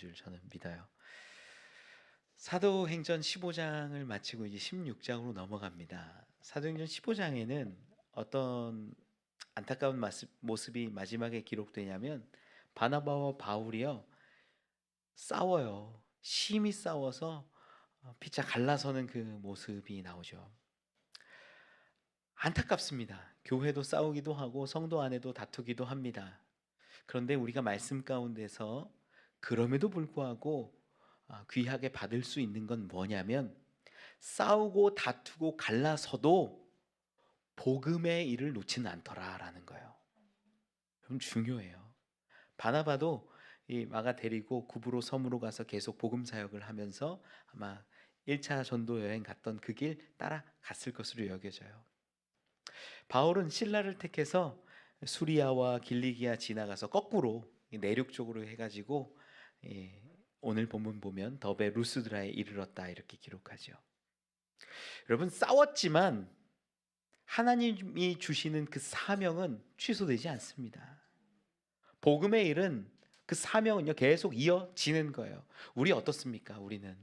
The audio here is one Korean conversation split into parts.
줄 저는 믿어요. 사도행전 15장을 마치고 이제 16장으로 넘어갑니다. 사도행전 15장에는 어떤 안타까운 모습이 마지막에 기록되냐면 바나바와 바울이요 싸워요. 심히 싸워서 피차 갈라서는 그 모습이 나오죠. 안타깝습니다. 교회도 싸우기도 하고 성도 안에도 다투기도 합니다. 그런데 우리가 말씀 가운데서 그럼에도 불구하고 귀하게 받을 수 있는 건 뭐냐면 싸우고 다투고 갈라서도 복음의 일을 놓지는 않더라라는 거예요. 그럼 중요해요. 바나바도 이 마가 데리고 구브로 섬으로 가서 계속 복음 사역을 하면서 아마 1차 전도 여행 갔던 그 길 따라갔을 것으로 여겨져요. 바울은 신라를 택해서 수리아와 길리기아 지나가서 거꾸로 내륙 쪽으로 해가지고 오늘 본문 보면 더베 루스드라에 이르렀다 이렇게 기록하죠. 여러분 싸웠지만 하나님이 주시는 그 사명은 취소되지 않습니다. 복음의 일은 그 사명은요 계속 이어지는 거예요. 우리 어떻습니까? 우리는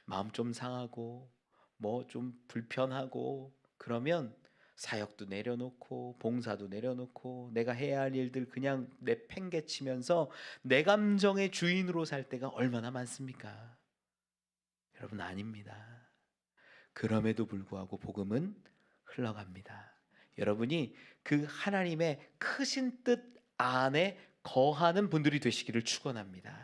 마음 좀 상하고 뭐 좀 불편하고 그러면 사역도 내려놓고 봉사도 내려놓고 내가 해야 할 일들 그냥 내팽개치면서 내 감정의 주인으로 살 때가 얼마나 많습니까? 여러분 아닙니다. 그럼에도 불구하고 복음은 흘러갑니다. 여러분이 그 하나님의 크신 뜻 안에 거하는 분들이 되시기를 축원합니다.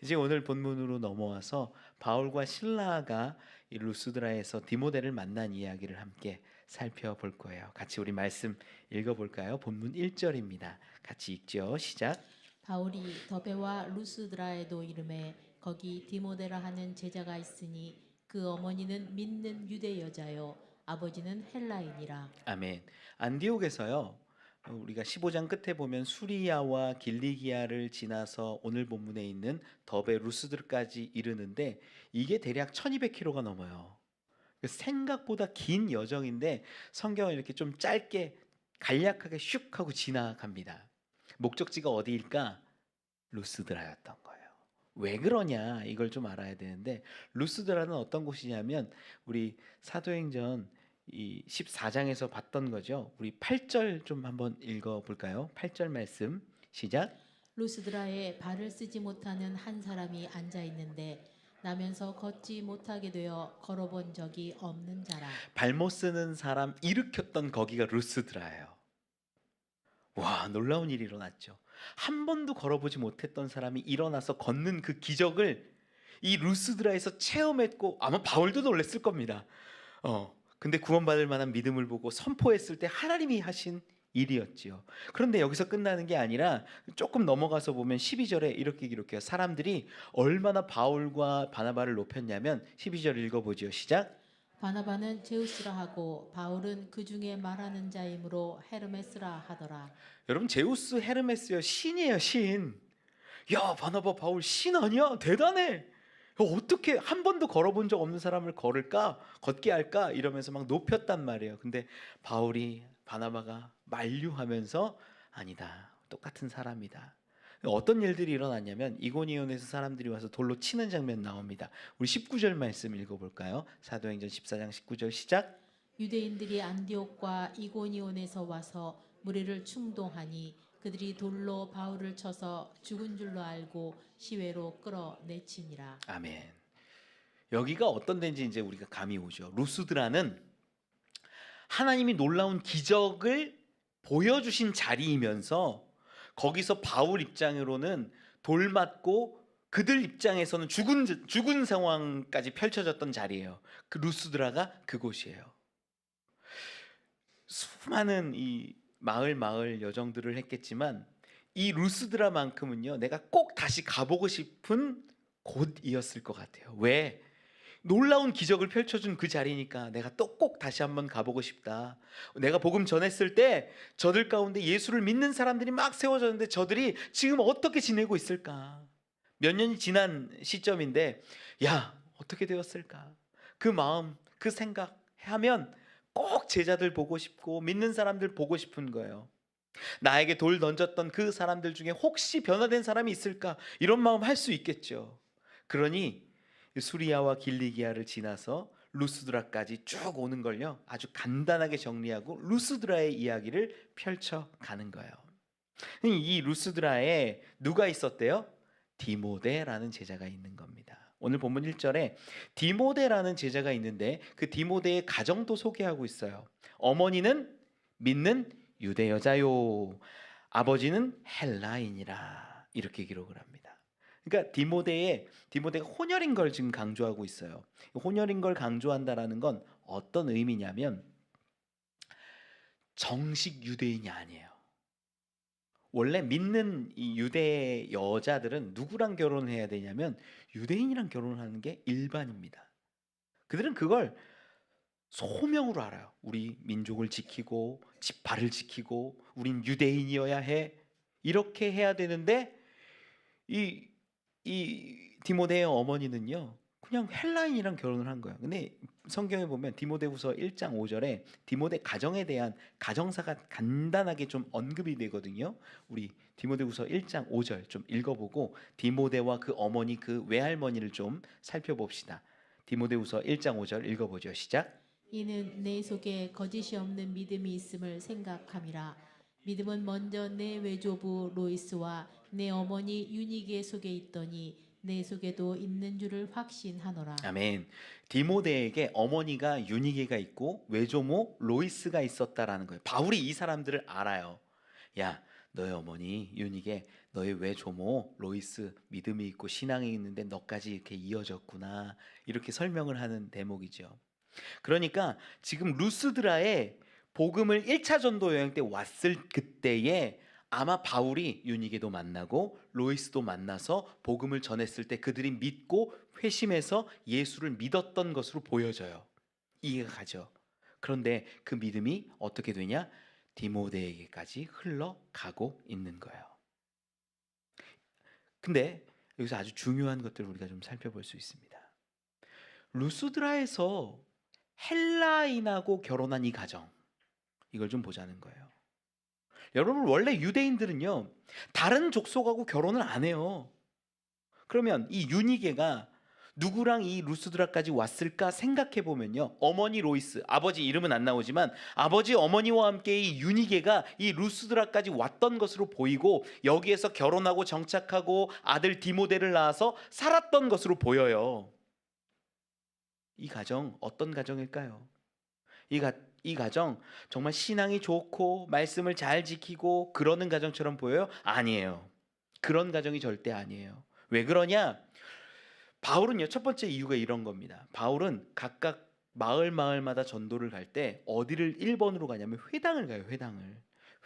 이제 오늘 본문으로 넘어와서 바울과 실라가 이 루스드라에서 디모데를 만난 이야기를 함께 살펴볼 거예요. 같이 우리 말씀 읽어볼까요? 본문 1절입니다. 같이 읽죠. 시작. 바울이 더베와 루스드라에도 이름에 거기 디모데라 하는 제자가 있으니 그 어머니는 믿는 유대 여자요 아버지는 헬라인이라. 아멘. 안디옥에서요. 우리가 15장 끝에 보면 수리아와 길리기아를 지나서 오늘 본문에 있는 더베 루스드까지 이르는데 이게 대략 1200km가 넘어요. 생각보다 긴 여정인데 성경은 이렇게 좀 짧게 간략하게 슉 하고 지나갑니다. 목적지가 어디일까? 루스드라였던 거예요. 왜 그러냐 이걸 좀 알아야 되는데 루스드라는 어떤 곳이냐면 우리 사도행전 이 14장에서 봤던 거죠. 우리 8절 좀 한번 읽어볼까요? 8절 말씀 시작. 루스드라에 발을 쓰지 못하는 한 사람이 앉아 있는데 나면서 걷지 못하게 되어 걸어본 적이 없는 자라. 발 못 쓰는 사람 일으켰던 거기가 루스드라예요. 와 놀라운 일이 일어났죠. 한 번도 걸어보지 못했던 사람이 일어나서 걷는 그 기적을 이 루스드라에서 체험했고 아마 바울도 놀랐을 겁니다. 근데 구원받을 만한 믿음을 보고 선포했을 때 하나님이 하신 일이었지요. 그런데 여기서 끝나는 게 아니라 조금 넘어가서 보면 12절에 이렇게 기록해요. 사람들이 얼마나 바울과 바나바를 높였냐면 12절 읽어보죠. 시작. 바나바는 제우스라 하고 바울은 그 중에 말하는 자이므로 헤르메스라 하더라. 여러분 제우스 헤르메스요 신이에요 신. 야 바나바 바울 신 아니야? 대단해. 어떻게 한 번도 걸어본 적 없는 사람을 걸을까? 걷게 할까? 이러면서 막 높였단 말이에요. 근데 바울이 바나바가 만류하면서 아니다. 똑같은 사람이다. 어떤 일들이 일어났냐면 이고니온에서 사람들이 와서 돌로 치는 장면 나옵니다. 우리 19절 말씀 읽어볼까요? 사도행전 14장 19절 시작. 유대인들이 안디옥과 이고니온에서 와서 무리를 충동하니 그들이 돌로 바울을 쳐서 죽은 줄로 알고 시외로 끌어내치니라. 아멘. 여기가 어떤 데인지 이제 우리가 감이 오죠. 루스드라는 하나님이 놀라운 기적을 보여주신 자리이면서 거기서 바울 입장으로는 돌 맞고 그들 입장에서는 죽은 상황까지 펼쳐졌던 자리예요. 그 루스드라가 그곳이에요. 수많은 이 마을 여정들을 했겠지만 이 루스드라만큼은요 내가 꼭 다시 가보고 싶은 곳이었을 것 같아요. 왜? 놀라운 기적을 펼쳐준 그 자리니까 내가 또 꼭 다시 한번 가보고 싶다. 내가 복음 전했을 때 저들 가운데 예수를 믿는 사람들이 막 세워졌는데 저들이 지금 어떻게 지내고 있을까? 몇 년이 지난 시점인데 야 어떻게 되었을까? 그 마음 그 생각하면 꼭 제자들 보고 싶고 믿는 사람들 보고 싶은 거예요. 나에게 돌 던졌던 그 사람들 중에 혹시 변화된 사람이 있을까? 이런 마음 할 수 있겠죠. 그러니 수리아와 길리기아를 지나서 루스드라까지 쭉 오는 걸요. 아주 간단하게 정리하고 루스드라의 이야기를 펼쳐 가는 거예요. 이 루스드라에 누가 있었대요? 디모데라는 제자가 있는 겁니다. 오늘 본문 1절에 디모데라는 제자가 있는데 그 디모데의 가정도 소개하고 있어요. 어머니는 믿는 유대 여자요. 아버지는 헬라인이라. 이렇게 기록을 합니다. 그러니까 디모데가 혼혈인 걸 지금 강조하고 있어요. 혼혈인 걸 강조한다라는 건 어떤 의미냐면 정식 유대인이 아니에요. 원래 믿는 이 유대 여자들은 누구랑 결혼해야 되냐면 유대인이랑 결혼하는 게 일반입니다. 그들은 그걸 소명으로 알아요. 우리 민족을 지키고 지파를 지키고 우린 유대인이어야 해. 이렇게 해야 되는데 이, 이 디모데의 어머니는요. 그냥 헬라인이랑 결혼을 한 거예요. 근데 성경에 보면 디모데후서 1장 5절에 디모데 가정에 대한 가정사가 간단하게 좀 언급이 되거든요. 우리 디모데후서 1장 5절 좀 읽어보고 디모데와 그 어머니 그 외할머니를 좀 살펴봅시다. 디모데후서 1장 5절 읽어보죠. 시작. 이는 내 속에 거짓이 없는 믿음이 있음을 생각함이라. 믿음은 먼저 내 외조부 로이스와 내 어머니 유니게 속에 있더니 내 속에도 있는 줄을 확신하노라. 아멘. 디모데에게 어머니가 유니게가 있고 외조모 로이스가 있었다라는 거예요. 바울이 이 사람들을 알아요. 야, 너의 어머니 유니게, 너의 외조모 로이스 믿음이 있고 신앙이 있는데 너까지 이렇게 이어졌구나. 이렇게 설명을 하는 대목이죠. 그러니까 지금 루스드라에 복음을 1차 전도 여행 때 왔을 그때에 아마 바울이 유니게도 만나고 로이스도 만나서 복음을 전했을 때 그들이 믿고 회심해서 예수를 믿었던 것으로 보여져요. 이해가 가죠. 그런데 그 믿음이 어떻게 되냐? 디모데에게까지 흘러가고 있는 거예요. 근데 여기서 아주 중요한 것들을 우리가 좀 살펴볼 수 있습니다. 루스드라에서 헬라인하고 결혼한 이 가정, 이걸 좀 보자는 거예요. 여러분, 원래 유대인들은요 다른 족속하고 결혼을 안 해요. 그러면 이 유니게가 누구랑 이 루스드라까지 왔을까 생각해 보면요, 어머니 로이스, 아버지 이름은 안 나오지만 아버지 어머니와 함께 이 유니게가 이 루스드라까지 왔던 것으로 보이고 여기에서 결혼하고 정착하고 아들 디모데를 낳아서 살았던 것으로 보여요. 이 가정 어떤 가정일까요? 이 가정 정말 신앙이 좋고 말씀을 잘 지키고 그러는 가정처럼 보여요? 아니에요. 그런 가정이 절대 아니에요. 왜 그러냐? 바울은요, 첫 번째 이유가 이런 겁니다. 바울은 각각 마을마다 전도를 갈 때 어디를 1번으로 가냐면 회당을 가요.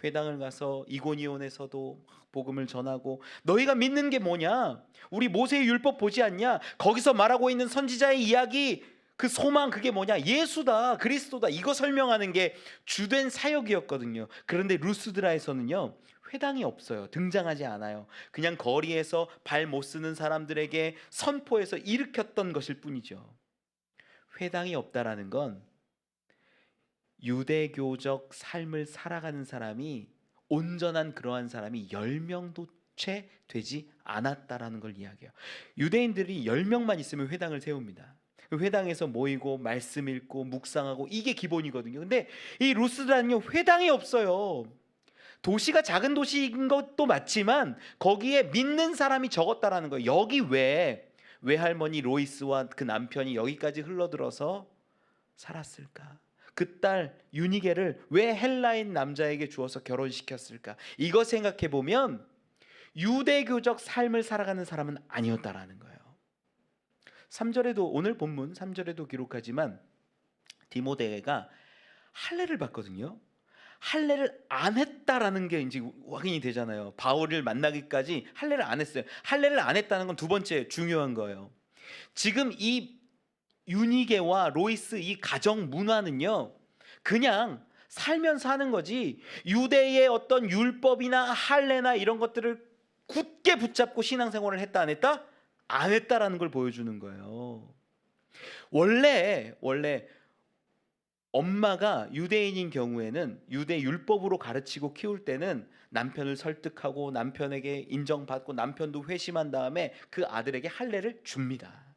회당을 가서 이고니온에서도 복음을 전하고, 너희가 믿는 게 뭐냐? 우리 모세의 율법 보지 않냐? 거기서 말하고 있는 선지자의 이야기, 그 소망, 그게 뭐냐? 예수다, 그리스도다. 이거 설명하는 게 주된 사역이었거든요. 그런데 루스드라에서는요 회당이 없어요. 등장하지 않아요. 그냥 거리에서 발 못 쓰는 사람들에게 선포해서 일으켰던 것일 뿐이죠. 회당이 없다라는 건 유대교적 삶을 살아가는 사람이, 온전한 그러한 사람이 10명도 채 되지 않았다라는 걸 이야기해요. 유대인들이 10명만 있으면 회당을 세웁니다. 회당에서 모이고 말씀 읽고 묵상하고, 이게 기본이거든요. 근데 이 루스드라는요 회당이 없어요. 도시가 작은 도시인 것도 맞지만 거기에 믿는 사람이 적었다라는 거예요. 여기 왜 외할머니 로이스와 그 남편이 여기까지 흘러들어서 살았을까? 그 딸 유니게를 왜 헬라인 남자에게 주어서 결혼시켰을까? 이거 생각해 보면 유대교적 삶을 살아가는 사람은 아니었다라는 거예요. 3절에도, 오늘 본문 3절에도 기록하지만 디모데가 할례를 받거든요. 할례를 안 했다라는 게 이제 확인이 되잖아요. 바울을 만나기까지 할례를 안 했어요. 할례를 안 했다는 건 두 번째 중요한 거예요. 지금 이 유니게와 로이스 이 가정 문화는요 그냥 살면서 하는 거지, 유대의 어떤 율법이나 할례나 이런 것들을 굳게 붙잡고 신앙생활을 했다 안 했다? 안 했다라는 걸 보여주는 거예요. 원래 엄마가 유대인인 경우에는 유대 율법으로 가르치고 키울 때는 남편을 설득하고 남편에게 인정받고 남편도 회심한 다음에 그 아들에게 할례를 줍니다.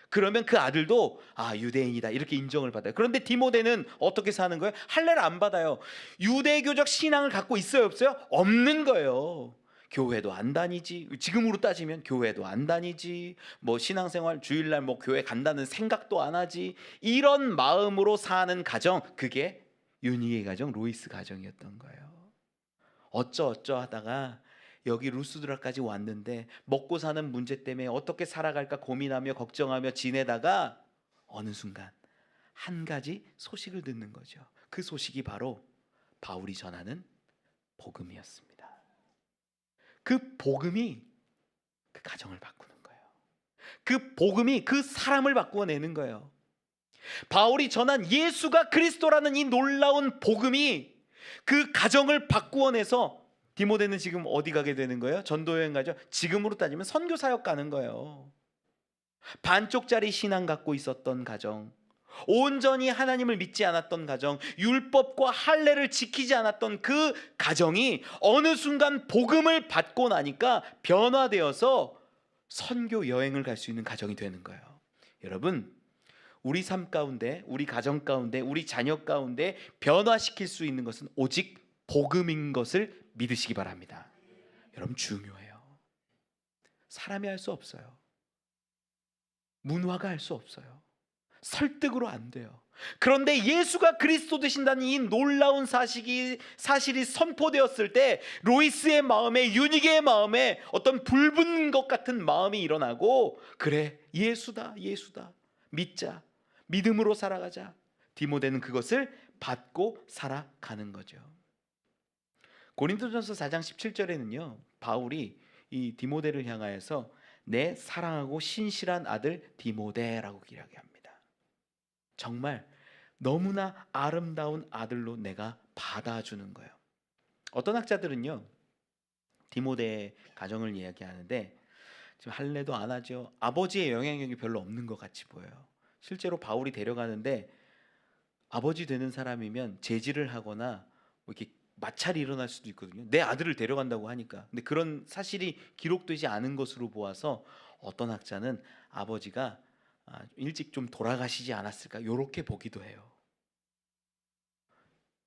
그러면 그 아들도 유대인이다 이렇게 인정을 받아요. 그런데 디모데는 어떻게 사는 거예요? 할례를 안 받아요. 유대교적 신앙을 갖고 있어요, 없어요? 없는 거예요. 교회도 안 다니지. 지금으로 따지면 교회도 안 다니지. 뭐 신앙생활 주일날 뭐 교회 간다는 생각도 안 하지. 이런 마음으로 사는 가정, 그게 유니의 가정, 로이스 가정이었던 거예요. 어쩌 하다가 여기 루스드라까지 왔는데 먹고 사는 문제 때문에 어떻게 살아갈까 고민하며 걱정하며 지내다가 어느 순간 한 가지 소식을 듣는 거죠. 그 소식이 바로 바울이 전하는 복음이었습니다. 그 복음이 그 가정을 바꾸는 거예요. 그 복음이 그 사람을 바꾸어내는 거예요. 바울이 전한 예수가 그리스도라는 이 놀라운 복음이 그 가정을 바꾸어내서 디모데는 지금 어디 가게 되는 거예요? 전도 여행 가죠. 지금으로 따지면 선교 사역 가는 거예요. 반쪽짜리 신앙 갖고 있었던 가정, 온전히 하나님을 믿지 않았던 가정, 율법과 할례를 지키지 않았던 그 가정이 어느 순간 복음을 받고 나니까 변화되어서 선교 여행을 갈 수 있는 가정이 되는 거예요. 여러분, 우리 삶 가운데, 우리 가정 가운데, 우리 자녀 가운데 변화시킬 수 있는 것은 오직 복음인 것을 믿으시기 바랍니다. 여러분, 중요해요. 사람이 할 수 없어요. 문화가 할 수 없어요. 설득으로 안 돼요. 그런데 예수가 그리스도 되신다는 이 놀라운 사실이 선포되었을 때 로이스의 마음에, 유니게의 마음에 어떤 불붙는 것 같은 마음이 일어나고, 그래, 예수다 믿자, 믿음으로 살아가자. 디모데는 그것을 받고 살아가는 거죠. 고린도전서 4장 17절에는요 바울이 이 디모데를 향하여서 내 사랑하고 신실한 아들 디모데라고 이야기합니다. 정말 너무나 아름다운 아들로 내가 받아주는 거예요. 어떤 학자들은요 디모데의 가정을 이야기하는데 지금 할례도 안 하죠. 아버지의 영향력이 별로 없는 것 같이 보여요. 실제로 바울이 데려가는데 아버지 되는 사람이면 제지를 하거나 뭐 이렇게 마찰이 일어날 수도 있거든요. 내 아들을 데려간다고 하니까. 근데 그런 사실이 기록되지 않은 것으로 보아서 어떤 학자는 아버지가 일찍 좀 돌아가시지 않았을까 이렇게 보기도 해요.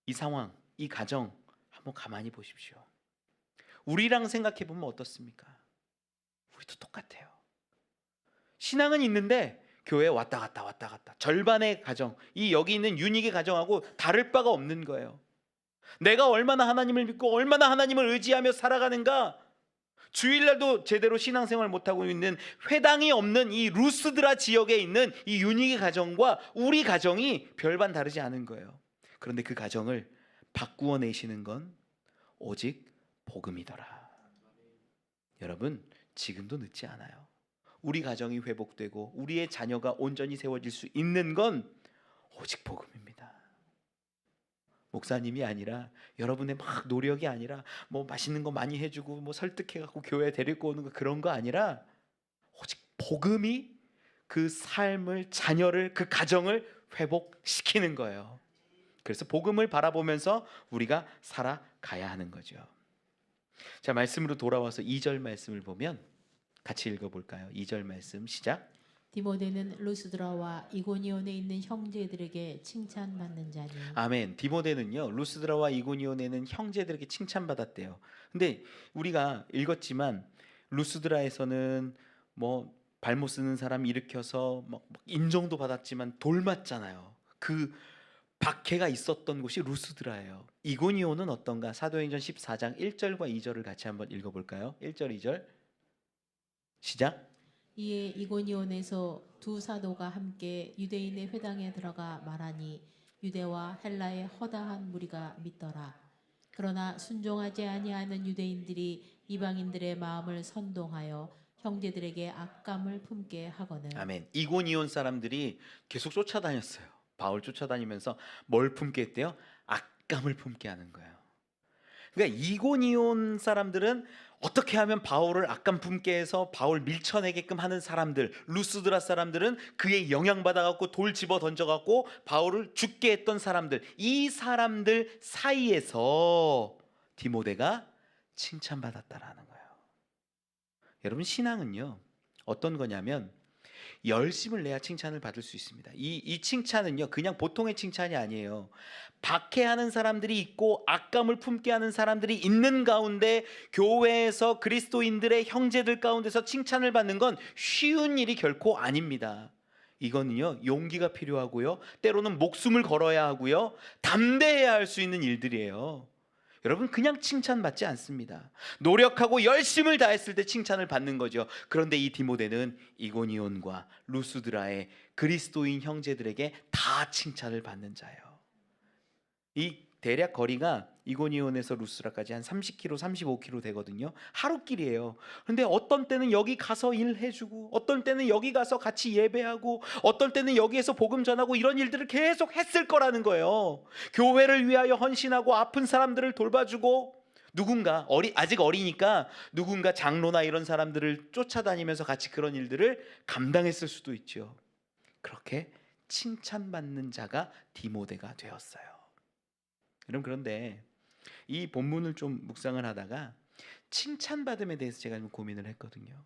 이 상황, 이 가정 한번 가만히 보십시오. 우리랑 생각해 보면 어떻습니까? 우리도 똑같아요. 신앙은 있는데 교회 왔다 갔다 절반의 가정, 이 여기 있는 유닉의 가정하고 다를 바가 없는 거예요. 내가 얼마나 하나님을 믿고 얼마나 하나님을 의지하며 살아가는가. 주일날도 제대로 신앙생활 못하고 있는 회당이 없는 이 루스드라 지역에 있는 이 유닉의 가정과 우리 가정이 별반 다르지 않은 거예요. 그런데 그 가정을 바꾸어 내시는 건 오직 복음이더라. 여러분, 지금도 늦지 않아요. 우리 가정이 회복되고 우리의 자녀가 온전히 세워질 수 있는 건 오직 복음입니다. 목사님이 아니라, 여러분의 막 노력이 아니라, 뭐 맛있는 거 많이 해주고 뭐 설득해갖고 교회 데리고 오는 거, 그런 거 아니라 오직 복음이 그 삶을, 자녀를, 그 가정을 회복시키는 거예요. 그래서 복음을 바라보면서 우리가 살아가야 하는 거죠. 자, 말씀으로 돌아와서 2절 말씀을 보면 같이 읽어볼까요? 2절 말씀 시작. 디모데는 루스드라와 이고니온에 있는 형제들에게 칭찬받는 자니. 아멘. 디모데는요 루스드라와 이고니온에는 형제들에게 칭찬받았대요. 근데 우리가 읽었지만 루스드라에서는 뭐 발못 쓰는 사람 일으켜서 막 인정도 받았지만 돌 맞잖아요. 그 박해가 있었던 곳이 루스드라예요. 이고니온은 어떤가? 사도행전 14장 1절과 2절을 같이 한번 읽어볼까요? 1절 2절 시작. 이에 이고니온에서 두 사도가 함께 유대인의 회당에 들어가 말하니 유대와 헬라의 허다한 무리가 믿더라. 그러나 순종하지 아니하는 유대인들이 이방인들의 마음을 선동하여 형제들에게 악감을 품게 하거늘. 아멘. 이고니온 사람들이 계속 쫓아다녔어요. 바울 쫓아다니면서 뭘 품게 했대요? 악감을 품게 하는 거예요. 그러니까 이고니온 사람들은 어떻게 하면 바울을 악감 품게 해서 바울 밀쳐내게끔 하는 사람들, 루스드라 사람들은 그의 영향받아 갖고 돌 집어 던져 갖고 바울을 죽게 했던 사람들, 이 사람들 사이에서 디모데가 칭찬받았다라는 거예요. 여러분, 신앙은요 어떤 거냐면 열심을 내야 칭찬을 받을 수 있습니다. 이 칭찬은요 그냥 보통의 칭찬이 아니에요. 박해하는 사람들이 있고 악감을 품게 하는 사람들이 있는 가운데 교회에서 그리스도인들의 형제들 가운데서 칭찬을 받는 건 쉬운 일이 결코 아닙니다. 이거는요 용기가 필요하고요, 때로는 목숨을 걸어야 하고요, 담대해야 할 수 있는 일들이에요. 여러분, 그냥 칭찬받지 않습니다. 노력하고 열심을 다했을 때 칭찬을 받는 거죠. 그런데 이 디모데는 이고니온과 루스드라의 그리스도인 형제들에게 다 칭찬을 받는 자예요. 이 대략 거리가 이고니온에서 루스드라까지 한 30km, 35km 되거든요. 하루길이에요. 그런데 어떤 때는 여기 가서 일해주고, 어떤 때는 여기 가서 같이 예배하고, 어떤 때는 여기에서 복음 전하고, 이런 일들을 계속 했을 거라는 거예요. 교회를 위하여 헌신하고 아픈 사람들을 돌봐주고, 누군가 아직 어리니까 누군가 장로나 이런 사람들을 쫓아다니면서 같이 그런 일들을 감당했을 수도 있죠. 그렇게 칭찬받는 자가 디모데가 되었어요. 여러분, 그런데 이 본문을 좀 묵상을 하다가 칭찬받음에 대해서 제가 좀 고민을 했거든요.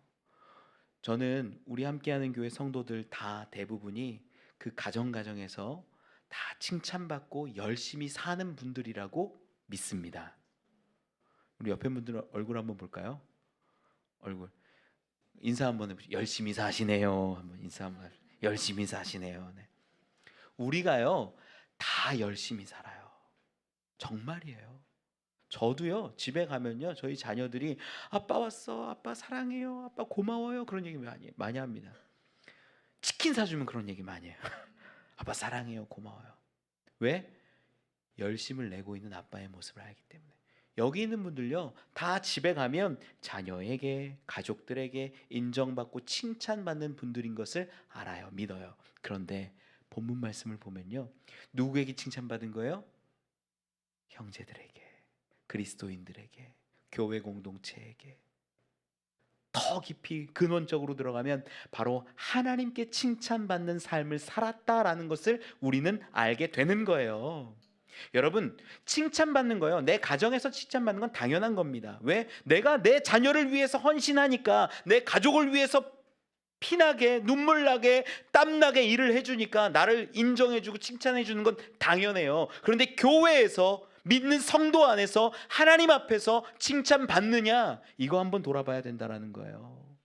저는 우리 함께하는 교회 성도들 다 대부분이 그 가정에서 다 칭찬받고 열심히 사는 분들이라고 믿습니다. 우리 옆에 분들 얼굴 한번 볼까요? 얼굴 인사 한번 해보시죠. 열심히 사시네요. 한번 인사 한번 해보시죠. 열심히 사시네요. 네. 우리가요 다 열심히 살아요. 정말이에요. 저도요 집에 가면요 저희 자녀들이 아빠 왔어, 아빠 사랑해요, 아빠 고마워요, 그런 얘기 많이 합니다. 치킨 사주면 그런 얘기 많이 해요. 아빠 사랑해요, 고마워요. 왜? 열심을 내고 있는 아빠의 모습을 알기 때문에. 여기 있는 분들요 다 집에 가면 자녀에게, 가족들에게 인정받고 칭찬받는 분들인 것을 알아요, 믿어요. 그런데 본문 말씀을 보면요 누구에게 칭찬받은 거예요? 형제들에게, 그리스도인들에게, 교회 공동체에게. 더 깊이 근원적으로 들어가면 바로 하나님께 칭찬받는 삶을 살았다라는 것을 우리는 알게 되는 거예요. 여러분, 칭찬받는 거요, 내 가정에서 칭찬받는 건 당연한 겁니다. 왜? 내가 내 자녀를 위해서 헌신하니까, 내 가족을 위해서 피나게 눈물나게 땀나게 일을 해주니까 나를 인정해주고 칭찬해주는 건 당연해요. 그런데 교회에서, 믿는 성도 안에서 하나님 앞에서 칭찬받느냐, 이거 한번 돌아봐야 된다는 거예요.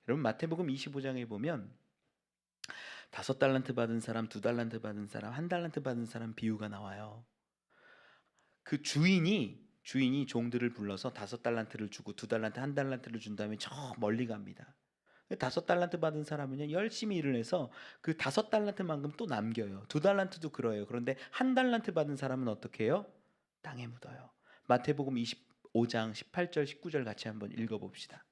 여러분, 마태복음 25장에 보면 5달란트 받은 사람, 2달란트 받은 사람, 1달란트 받은 사람 비유가 나와요. 그 주인이 종들을 불러서 5달란트를 주고 2달란트, 1달란트를 준 다음에 저 멀리 갑니다. 5달란트 받은 사람은요 열심히 일을 해서 그 5달란트만큼 또 남겨요. 2달란트도 그래요. 그런데 1달란트 받은 사람은 어떻게 해요? 땅에 묻어요. 마태복음 25장 18절 19절 같이 한번 읽어봅시다.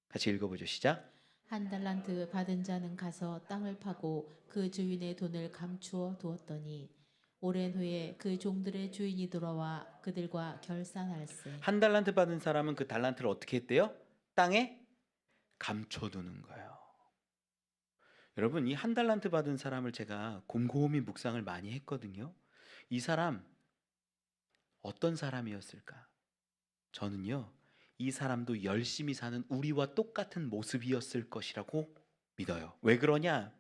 같이 읽어보죠. 시작. 1달란트 받은 자는 가서 땅을 파고 그 주인의 돈을 감추어 두었더니 오랜 후에 그 종들의 주인이 돌아와 그들과 결산할세. 1달란트 받은 사람은 그 달란트를 어떻게 했대요? 땅에 감춰두는 거예요. 여러분, 이 1달란트 받은 사람을 제가 곰곰이 묵상을 많이 했거든요. 이 사람 어떤 사람이었을까? 저는요 이 사람도 열심히 사는 우리와 똑같은 모습이었을 것이라고 믿어요. 왜 그러냐?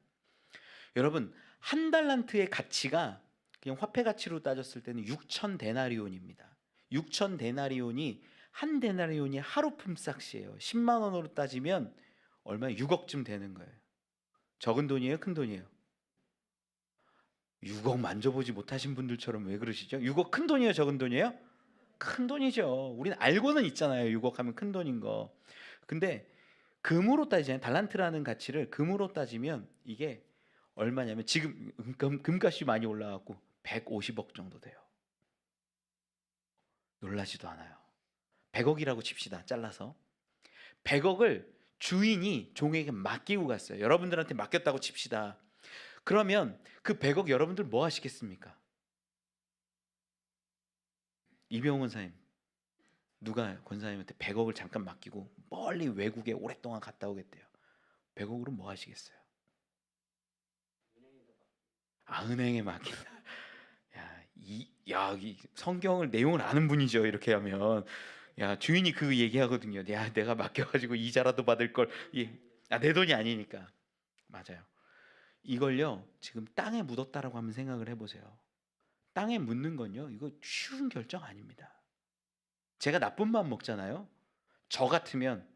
여러분, 1달란트의 가치가 그냥 화폐 가치로 따졌을 때는 6천 데나리온입니다. 6천 데나리온이, 한 데나리온이 하루 품삯이에요. 10만 원으로 따지면 얼마? 6억쯤 되는 거예요. 적은 돈이에요, 큰 돈이에요? 6억 만져보지 못하신 분들처럼 왜 그러시죠? 6억 큰 돈이에요, 적은 돈이에요? 큰 돈이죠. 우리는 알고는 있잖아요, 6억 하면 큰 돈인 거. 근데 금으로 따지면, 달란트라는 가치를 금으로 따지면 이게 얼마냐면, 지금 금값이 많이 올라갖고 150억 정도 돼요. 놀라지도 않아요. 100억이라고 칩시다, 잘라서. 100억을 주인이 종에게 맡기고 갔어요. 여러분들한테 맡겼다고 칩시다. 그러면 그 100억 여러분들 뭐 하시겠습니까? 이병헌 사님, 누가 권사님한테 100억을 잠깐 맡기고 멀리 외국에 오랫동안 갔다 오겠대요. 100억으로 뭐 하시겠어요? 은행에 맡긴다. 이 성경을 내용을 아는 분이죠. 이렇게 하면 주인이 그 얘기하거든요. 내가 맡겨가지고 이자라도 받을 걸. 내 돈이 아니니까. 맞아요. 이걸요 지금 땅에 묻었다라고 한번 생각을 해보세요. 땅에 묻는 건요 이거 쉬운 결정 아닙니다. 제가 나쁜 마음 먹잖아요. 저 같으면,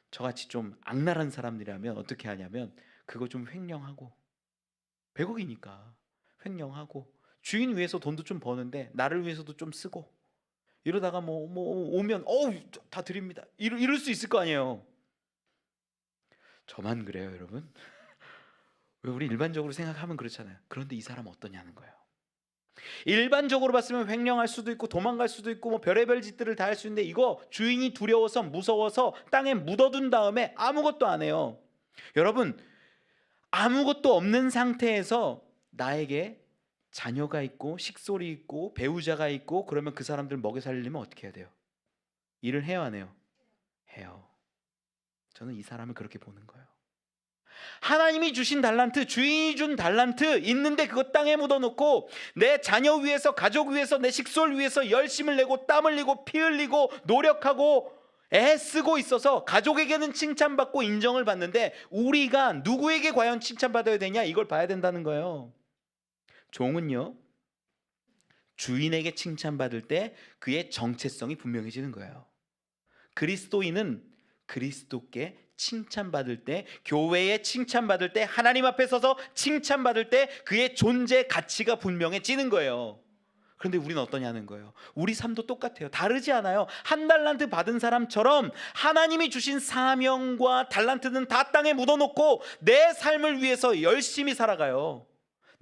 저같이 좀 악랄한 사람들이라면 어떻게 하냐면 그거 좀 횡령하고, 100억이니까 횡령하고, 주인 위해서 돈도 좀 버는데 나를 위해서도 좀 쓰고, 이러다가 뭐 오면 다 드립니다 이럴 수 있을 거 아니에요. 저만 그래요 여러분? 왜 우리 일반적으로 생각하면 그렇잖아요. 그런데 이 사람 어떠냐는 거예요. 일반적으로 봤으면 횡령할 수도 있고 도망갈 수도 있고 뭐 별의별 짓들을 다 할 수 있는데, 이거 주인이 두려워서 무서워서 땅에 묻어둔 다음에 아무것도 안 해요. 여러분, 아무것도 없는 상태에서 나에게 자녀가 있고 식솔이 있고 배우자가 있고 그러면 그 사람들 먹여 살리려면 어떻게 해야 돼요? 일을 해요 안 해요? 해요. 저는 이 사람을 그렇게 보는 거예요. 하나님이 주신 달란트, 주인이 준 달란트 있는데 그거 땅에 묻어놓고 내 자녀 위해서, 가족 위해서, 내 식솔 위해서 열심을 내고 땀 흘리고 피 흘리고 노력하고 애쓰고 있어서 가족에게는 칭찬받고 인정을 받는데 우리가 누구에게 과연 칭찬받아야 되냐, 이걸 봐야 된다는 거예요. 종은요 주인에게 칭찬받을 때 그의 정체성이 분명해지는 거예요. 그리스도인은 그리스도께 칭찬받을 때, 교회에 칭찬받을 때, 하나님 앞에 서서 칭찬받을 때 그의 존재 가치가 분명해지는 거예요. 그런데 우리는 어떠냐는 거예요. 우리 삶도 똑같아요. 다르지 않아요. 한 달란트 받은 사람처럼 하나님이 주신 사명과 달란트는 다 땅에 묻어놓고 내 삶을 위해서 열심히 살아가요.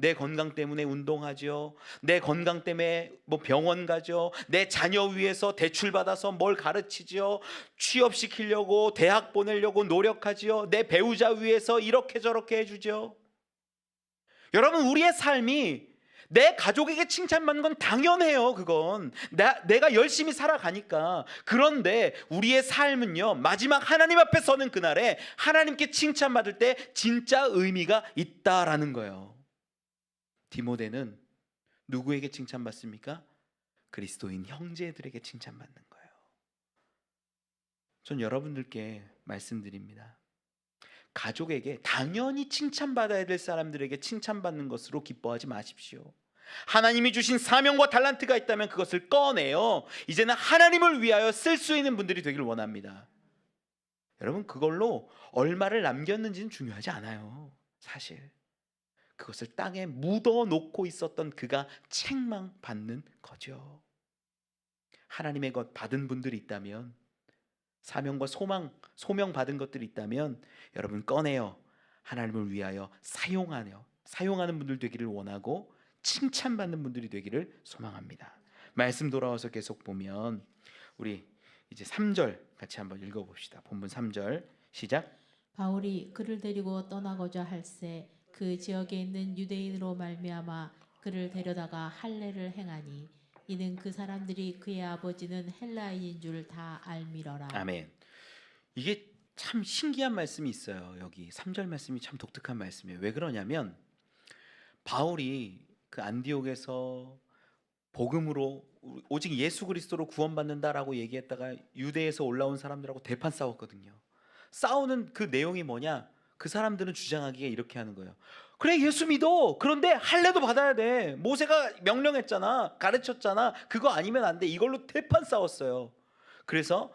내 건강 때문에 운동하죠. 내 건강 때문에 뭐 병원 가죠. 내 자녀 위해서 대출 받아서 뭘 가르치죠. 취업시키려고 대학 보내려고 노력하죠. 내 배우자 위해서 이렇게 저렇게 해주죠. 여러분, 우리의 삶이 내 가족에게 칭찬받는 건 당연해요. 그건 내가 열심히 살아가니까. 그런데 우리의 삶은요 마지막 하나님 앞에 서는 그날에 하나님께 칭찬받을 때 진짜 의미가 있다라는 거예요. 디모데는 누구에게 칭찬받습니까? 그리스도인 형제들에게 칭찬받는 거예요. 전 여러분들께 말씀드립니다. 가족에게, 당연히 칭찬받아야 될 사람들에게 칭찬받는 것으로 기뻐하지 마십시오. 하나님이 주신 사명과 달란트가 있다면 그것을 꺼내요 이제는 하나님을 위하여 쓸 수 있는 분들이 되길 원합니다. 여러분, 그걸로 얼마를 남겼는지는 중요하지 않아요. 사실 그것을 땅에 묻어놓고 있었던 그가 책망받는 거죠. 하나님의 것 받은 분들이 있다면, 사명과 소명 받은 것들이 있다면 여러분 꺼내요 하나님을 위하여 사용하는 분들 되기를 원하고 칭찬받는 분들이 되기를 소망합니다. 말씀 돌아와서 계속 보면 우리 이제 3절 같이 한번 읽어봅시다. 본문 3절 시작. 바울이 그를 데리고 떠나고자 할새 그 지역에 있는 유대인으로 말미암아 그를 데려다가 할례를 행하니 이는 그 사람들이 그의 아버지는 헬라인인 줄 다 알미러라. 아멘. 이게 참 신기한 말씀이 있어요. 여기 3절 말씀이 참 독특한 말씀이에요. 왜 그러냐면 바울이 그 안디옥에서 복음으로 오직 예수 그리스도로 구원받는다라고 얘기했다가 유대에서 올라온 사람들하고 대판 싸웠거든요. 싸우는 그 내용이 뭐냐? 그 사람들은 주장하기에 이렇게 하는 거예요. 그래, 예수 믿어. 그런데 할례도 받아야 돼. 모세가 명령했잖아. 가르쳤잖아. 그거 아니면 안 돼. 이걸로 대판 싸웠어요. 그래서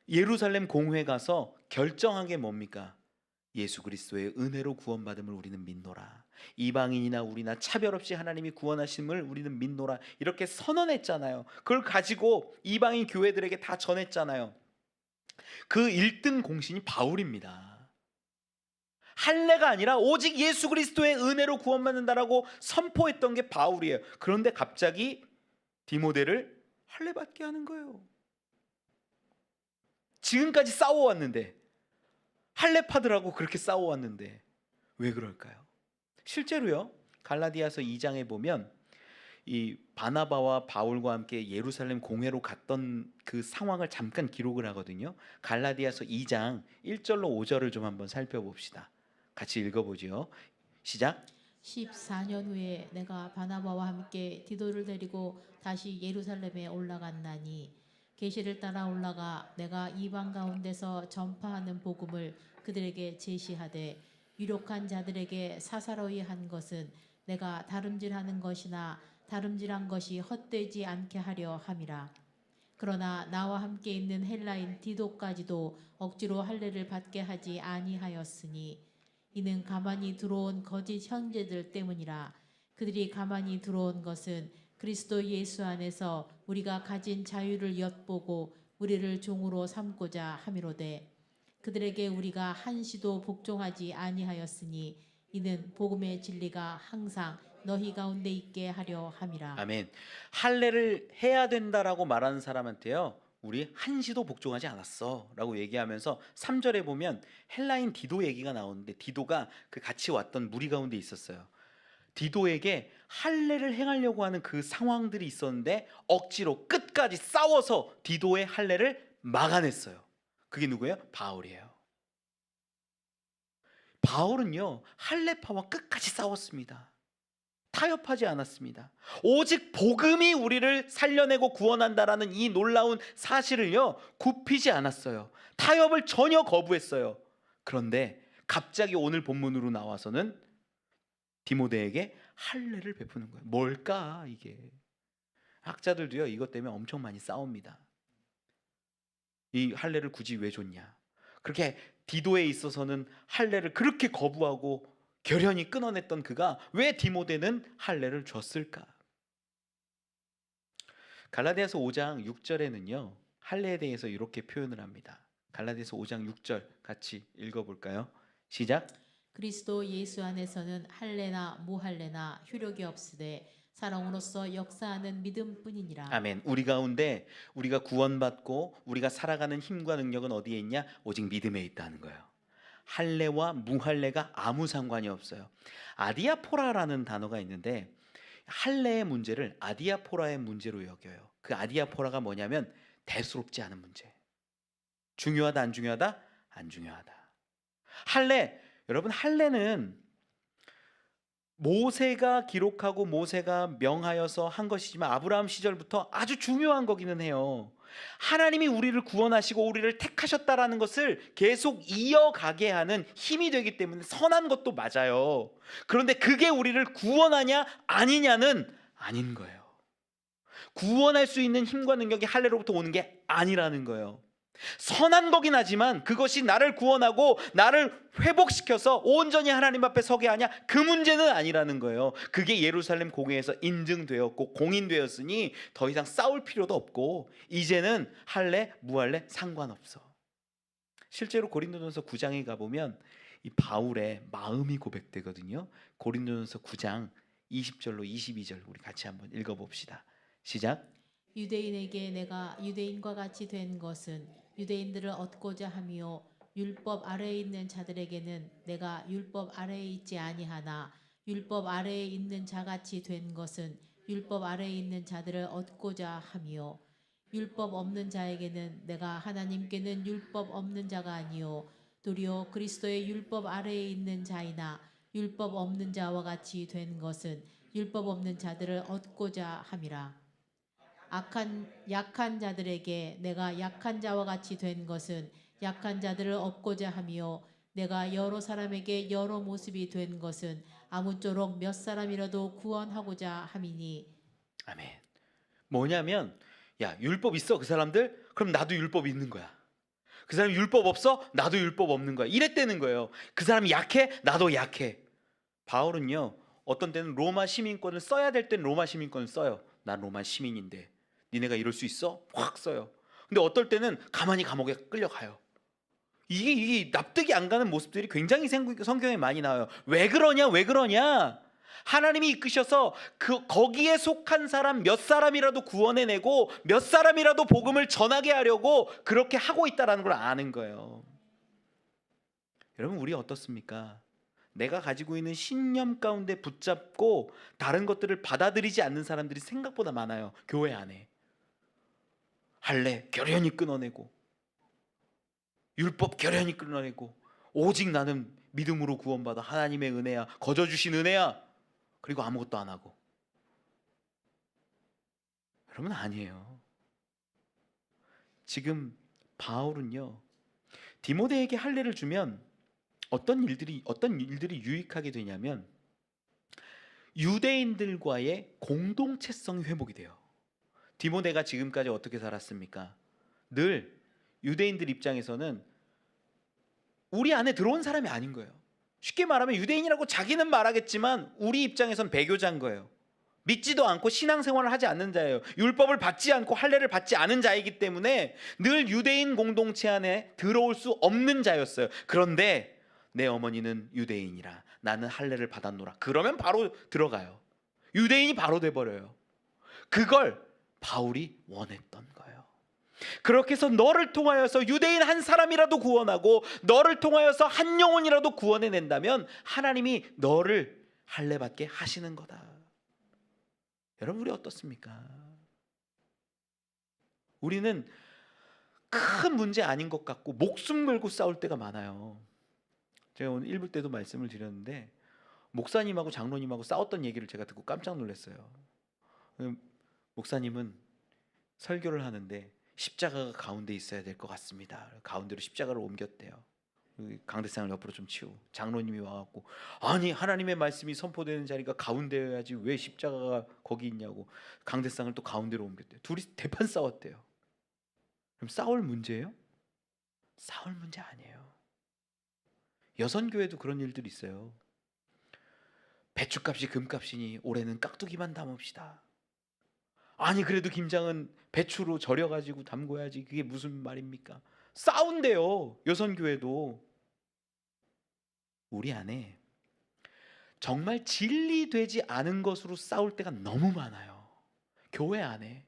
예루살렘 공회 가서 결정한 게 뭡니까? 예수 그리스도의 은혜로 구원받음을 우리는 믿노라. 이방인이나 우리나 차별 없이 하나님이 구원하심을 우리는 믿노라. 이렇게 선언했잖아요. 그걸 가지고 이방인 교회들에게 다 전했잖아요. 그 1등 공신이 바울입니다. 할례가 아니라 오직 예수 그리스도의 은혜로 구원받는다라고 선포했던 게 바울이에요. 그런데 갑자기 디모데를 할례 받게 하는 거예요. 지금까지 싸워왔는데, 할례파들하고 그렇게 싸워왔는데 왜 그럴까요? 실제로요 갈라디아서 2장에 보면 이 바나바와 바울과 함께 예루살렘 공회로 갔던 그 상황을 잠깐 기록을 하거든요. 갈라디아서 2장 1절로 5절을 좀 한번 살펴봅시다. 같이 읽어보지요. 시작. 14년 후에 내가 바나바와 함께 디도를 데리고 다시 예루살렘에 올라갔나니 계시를 따라 올라가 내가 이방 가운데서 전파하는 복음을 그들에게 제시하되 유력한 자들에게 사사로이 한 것은 내가 다름질하는 것이나 다름질한 것이 헛되지 않게 하려 함이라. 그러나 나와 함께 있는 헬라인 디도까지도 억지로 할례를 받게 하지 아니하였으니 이는 가만히 들어온 거짓 형제들 때문이라. 그들이 가만히 들어온 것은 그리스도 예수 안에서 우리가 가진 자유를 엿보고 우리를 종으로 삼고자 함이로되 그들에게 우리가 한시도 복종하지 아니하였으니 이는 복음의 진리가 항상 너희 가운데 있게 하려 함이라. 아멘. 할례를 해야 된다라고 말하는 사람한테요, 우리 한시도 복종하지 않았어라고 얘기하면서 3절에 보면 헬라인 디도 얘기가 나오는데, 디도가 그 같이 왔던 무리 가운데 있었어요. 디도에게 할례를 행하려고 하는 그 상황들이 있었는데 억지로 끝까지 싸워서 디도의 할례를 막아냈어요. 그게 누구예요? 바울이에요. 바울은요, 할례파와 끝까지 싸웠습니다. 타협하지 않았습니다. 오직 복음이 우리를 살려내고 구원한다라는 이 놀라운 사실을요, 굽히지 않았어요. 타협을 전혀 거부했어요. 그런데 갑자기 오늘 본문으로 나와서는 디모데에게 할례를 베푸는 거예요. 뭘까 이게? 학자들도요, 이것 때문에 엄청 많이 싸웁니다. 이 할례를 굳이 왜 줬냐? 그렇게 디도에 있어서는 할례를 그렇게 거부하고 결연히 끊어냈던 그가 왜 디모데는 할례를 줬을까? 갈라디아서 5장 6절에는요, 할례에 대해서 이렇게 표현을 합니다. 갈라디아서 5장 6절 같이 읽어볼까요? 시작. 그리스도 예수 안에서는 할례나 무할례나 효력이 없으되 사랑으로서 역사하는 믿음뿐이니라. 아멘. 우리 가운데 우리가 구원받고 우리가 살아가는 힘과 능력은 어디에 있냐? 오직 믿음에 있다는 거예요. 할례와 무할례가 아무 상관이 없어요. 아디아포라라는 단어가 있는데 할례의 문제를 아디아포라의 문제로 여겨요. 그 아디아포라가 뭐냐면 대수롭지 않은 문제. 중요하다 안 중요하다? 안 중요하다. 할례, 여러분 할례는 모세가 기록하고 모세가 명하여서 한 것이지만 아브라함 시절부터 아주 중요한 거기는 해요. 하나님이 우리를 구원하시고 우리를 택하셨다라는 것을 계속 이어가게 하는 힘이 되기 때문에 선한 것도 맞아요. 그런데 그게 우리를 구원하냐 아니냐는 아닌 거예요. 구원할 수 있는 힘과 능력이 할례로부터 오는 게 아니라는 거예요. 선한 거긴 하지만 그것이 나를 구원하고 나를 회복시켜서 온전히 하나님 앞에 서게 하냐, 그 문제는 아니라는 거예요. 그게 예루살렘 공회에서 인증되었고 공인되었으니 더 이상 싸울 필요도 없고 이제는 할례 무할례 상관없어. 실제로 고린도전서 9장에 가보면 이 바울의 마음이 고백되거든요. 고린도전서 9장 20절로 22절 우리 같이 한번 읽어봅시다. 시작. 유대인에게 내가 유대인과 같이 된 것은 유대인들을 얻고자 함이요 율법 아래에 있는 자들에게는 내가 율법 아래에 있지 아니하나 율법 아래에 있는 자같이 된 것은 율법 아래에 있는 자들을 얻고자 함이요 율법 없는 자에게는 내가 하나님께는 율법 없는 자가 아니요 도리어 그리스도의 율법 아래에 있는 자이나 율법 없는 자와 같이 된 것은 율법 없는 자들을 얻고자 함이라. 약한 자들에게 내가 약한 자와 같이 된 것은 약한 자들을 얻고자 함이요 내가 여러 사람에게 여러 모습이 된 것은 아무쪼록 몇 사람이라도 구원하고자 함이니. 아멘. 뭐냐면, 야, 율법 있어 그 사람들? 그럼 나도 율법이 있는 거야. 그 사람이 율법 없어? 나도 율법 없는 거야. 이랬다는 거예요. 그 사람이 약해? 나도 약해. 바울은요, 어떤 때는 로마 시민권을 써야 될 때는 로마 시민권을 써요. 난 로마 시민인데 니네가 이럴 수 있어? 확 써요. 근데 어떨 때는 가만히 감옥에 끌려가요. 이게 납득이 안 가는 모습들이 굉장히 성경에 많이 나와요. 왜 그러냐? 하나님이 이끄셔서 거기에 속한 사람 몇 사람이라도 구원해내고 몇 사람이라도 복음을 전하게 하려고 그렇게 하고 있다라는 걸 아는 거예요. 여러분, 우리 어떻습니까? 내가 가지고 있는 신념 가운데 붙잡고 다른 것들을 받아들이지 않는 사람들이 생각보다 많아요. 교회 안에. 할례 결연히 끊어내고, 율법 결연히 끊어내고, 오직 나는 믿음으로 구원받아 하나님의 은혜야, 거저 주신 은혜야, 그리고 아무것도 안 하고. 여러분, 아니에요. 지금 바울은요, 디모데에게 할례를 주면 어떤 일들이 유익하게 되냐면 유대인들과의 공동체성이 회복이 돼요. 디모데가 지금까지 어떻게 살았습니까? 늘 유대인들 입장에서는 우리 안에 들어온 사람이 아닌 거예요. 쉽게 말하면 유대인이라고 자기는 말하겠지만 우리 입장에선 배교자인 거예요. 믿지도 않고 신앙생활을 하지 않는 자예요. 율법을 받지 않고 할례를 받지 않은 자이기 때문에 늘 유대인 공동체 안에 들어올 수 없는 자였어요. 그런데 내 어머니는 유대인이라 나는 할례를 받았노라. 그러면 바로 들어가요. 유대인이 바로 돼버려요. 그걸 바울이 원했던 거예요. 그렇게 해서 너를 통하여서 유대인 한 사람이라도 구원하고 너를 통하여서 한 영혼이라도 구원해낸다면 하나님이 너를 할례 받게 하시는 거다. 여러분, 우리 어떻습니까? 우리는 큰 문제 아닌 것 같고 목숨 걸고 싸울 때가 많아요. 제가 오늘 1부 때도 말씀을 드렸는데 목사님하고 장로님하고 싸웠던 얘기를 제가 듣고 깜짝 놀랐어요. 목사님은 설교를 하는데 십자가가 가운데 있어야 될 것 같습니다. 가운데로 십자가를 옮겼대요. 강대상을 옆으로 좀 치우고, 장로님이 와갖고 아니 하나님의 말씀이 선포되는 자리가 가운데여야지 왜 십자가가 거기 있냐고 강대상을 또 가운데로 옮겼대요. 둘이 대판 싸웠대요. 그럼 싸울 문제예요? 싸울 문제 아니에요. 여선교회도 그런 일들이 있어요. 배추값이 금값이니 올해는 깍두기만 담읍시다. 아니 그래도 김장은 배추로 절여가지고 담궈야지. 그게 무슨 말입니까? 싸운대요. 여선교회도. 우리 안에 정말 진리되지 않은 것으로 싸울 때가 너무 많아요. 교회 안에,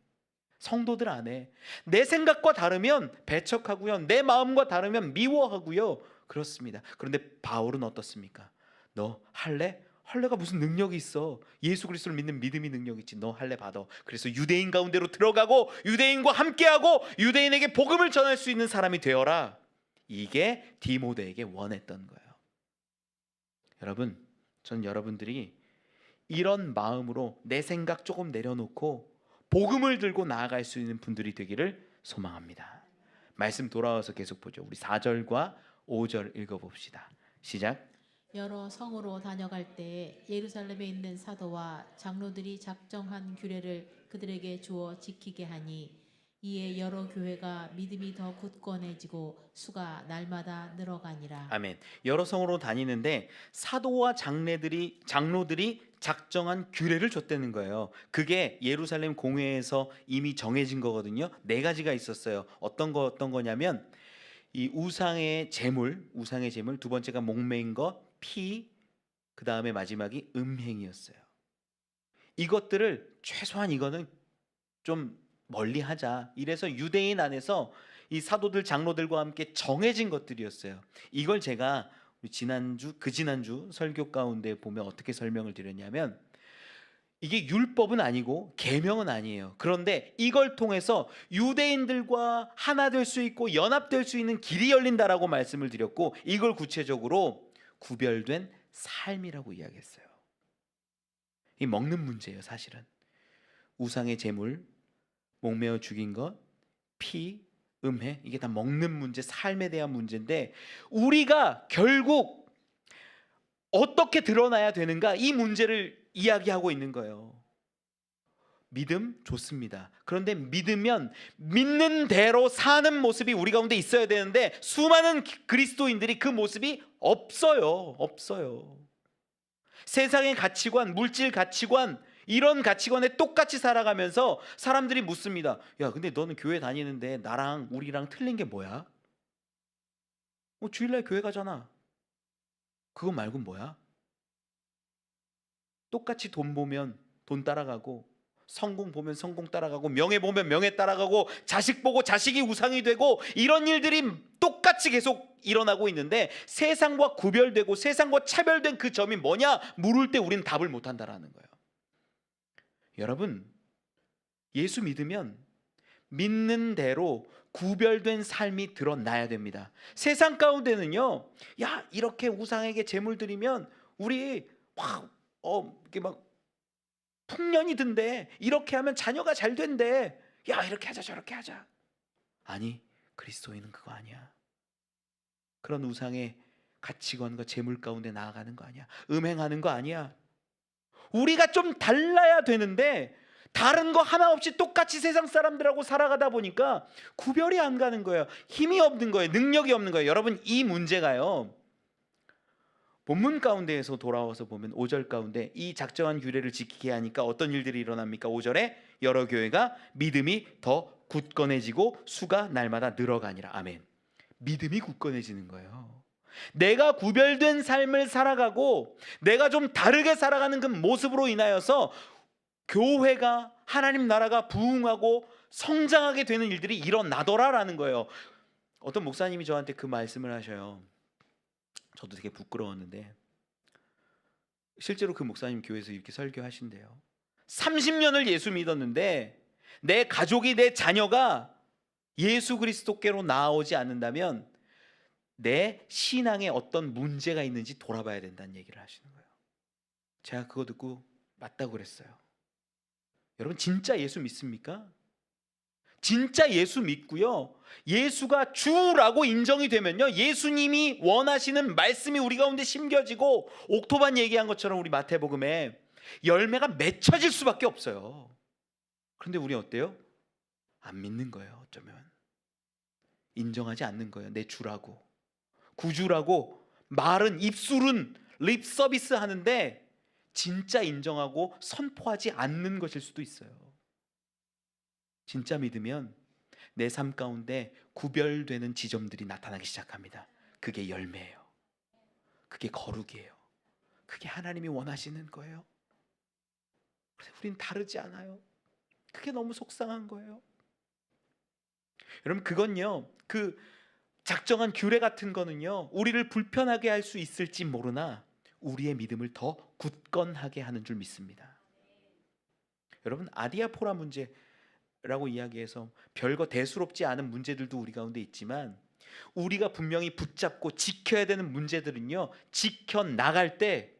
성도들 안에 내 생각과 다르면 배척하고요, 내 마음과 다르면 미워하고요, 그렇습니다. 그런데 바울은 어떻습니까? 너 할래? 할례가 무슨 능력이 있어? 예수 그리스도를 믿는 믿음이 능력이 있지. 너 할례 받아. 그래서 유대인 가운데로 들어가고 유대인과 함께하고 유대인에게 복음을 전할 수 있는 사람이 되어라. 이게 디모데에게 원했던 거예요. 여러분, 전 여러분들이 이런 마음으로 내 생각 조금 내려놓고 복음을 들고 나아갈 수 있는 분들이 되기를 소망합니다. 말씀 돌아와서 계속 보죠. 우리 4절과 5절 읽어봅시다. 시작. 여러 성으로 다녀갈 때 예루살렘에 있는 사도와 장로들이 작정한 규례를 그들에게 주어 지키게 하니 이에 여러 교회가 믿음이 더 굳건해지고 수가 날마다 늘어가니라. 아멘. 여러 성으로 다니는데 사도와 장로들이 작정한 규례를 줬다는 거예요. 그게 예루살렘 공회에서 이미 정해진 거거든요. 4가지가 있었어요. 어떤 거냐면 이 우상의 제물, 두 번째가 목매인 것, 피, 그 다음에 마지막이 음행이었어요. 이것들을 최소한 이거는 좀 멀리하자. 이래서 유대인 안에서 이 사도들, 장로들과 함께 정해진 것들이었어요. 이걸 제가 지난주 설교 가운데 보면 어떻게 설명을 드렸냐면 이게 율법은 아니고 계명은 아니에요. 그런데 이걸 통해서 유대인들과 하나 될 수 있고 연합될 수 있는 길이 열린다라고 말씀을 드렸고 이걸 구체적으로 구별된 삶이라고 이야기했어요. 이 먹는 문제예요, 사실은. 우상의 제물, 목매어 죽인 것, 피, 음해, 이게 다 먹는 문제, 삶에 대한 문제인데 우리가 결국 어떻게 드러나야 되는가, 이 문제를 이야기하고 있는 거예요. 믿음 좋습니다. 그런데 믿으면 믿는 대로 사는 모습이 우리 가운데 있어야 되는데 수많은 그리스도인들이 그 모습이 없어요. 세상의 가치관, 물질 가치관, 이런 가치관에 똑같이 살아가면서 사람들이 묻습니다. 야, 근데 너는 교회 다니는데 우리랑 틀린 게 뭐야? 주일날 교회 가잖아. 그거 말고 뭐야? 똑같이 돈 보면 돈 따라가고 성공 보면 성공 따라가고 명예 보면 명예 따라가고 자식 보고 자식이 우상이 되고 이런 일들이 똑같이 계속 일어나고 있는데 세상과 구별되고 세상과 차별된 그 점이 뭐냐 물을 때 우리는 답을 못한다라는 거예요. 여러분, 예수 믿으면 믿는 대로 구별된 삶이 드러나야 됩니다. 세상 가운데는요, 야 이렇게 우상에게 제물 드리면 우리 이렇게 막 풍년이 든대. 이렇게 하면 자녀가 잘 된대. 야 이렇게 하자 저렇게 하자. 아니, 그리스도인은 그거 아니야. 그런 우상의 가치관과 재물 가운데 나아가는 거 아니야. 음행하는 거 아니야. 우리가 좀 달라야 되는데 다른 거 하나 없이 똑같이 세상 사람들하고 살아가다 보니까 구별이 안 가는 거예요. 힘이 없는 거예요. 능력이 없는 거예요. 여러분, 이 문제가요, 본문 가운데에서 돌아와서 보면 5절 가운데 이 작정한 규례를 지키게 하니까 어떤 일들이 일어납니까? 5절에 여러 교회가 믿음이 더 굳건해지고 수가 날마다 늘어가니라. 아멘. 믿음이 굳건해지는 거예요. 내가 구별된 삶을 살아가고 내가 좀 다르게 살아가는 그 모습으로 인하여서 교회가, 하나님 나라가 부흥하고 성장하게 되는 일들이 일어나더라라는 거예요. 어떤 목사님이 저한테 그 말씀을 하셔요. 저도 되게 부끄러웠는데 실제로 그 목사님 교회에서 이렇게 설교하신대요. 30년을 예수 믿었는데 내 가족이, 내 자녀가 예수 그리스도께로 나아오지 않는다면 내 신앙에 어떤 문제가 있는지 돌아봐야 된다는 얘기를 하시는 거예요. 제가 그거 듣고 맞다고 그랬어요. 여러분, 진짜 예수 믿습니까? 진짜 예수 믿고요, 예수가 주라고 인정이 되면요, 예수님이 원하시는 말씀이 우리 가운데 심겨지고 옥토반 얘기한 것처럼 우리 마태복음에 열매가 맺혀질 수밖에 없어요. 그런데 우리 어때요? 안 믿는 거예요. 어쩌면 인정하지 않는 거예요. 내 주라고, 구주라고 말은, 입술은 립 서비스 하는데 진짜 인정하고 선포하지 않는 것일 수도 있어요. 진짜 믿으면 내 삶 가운데 구별되는 지점들이 나타나기 시작합니다. 그게 열매예요. 그게 거룩이에요. 그게 하나님이 원하시는 거예요. 그래서 우린 다르지 않아요. 그게 너무 속상한 거예요. 여러분, 그건요, 그 작정한 규례 같은 거는요, 우리를 불편하게 할 수 있을지 모르나 우리의 믿음을 더 굳건하게 하는 줄 믿습니다. 여러분, 아디아포라 문제라고 이야기해서 별거 대수롭지 않은 문제들도 우리 가운데 있지만 우리가 분명히 붙잡고 지켜야 되는 문제들은요, 지켜나갈 때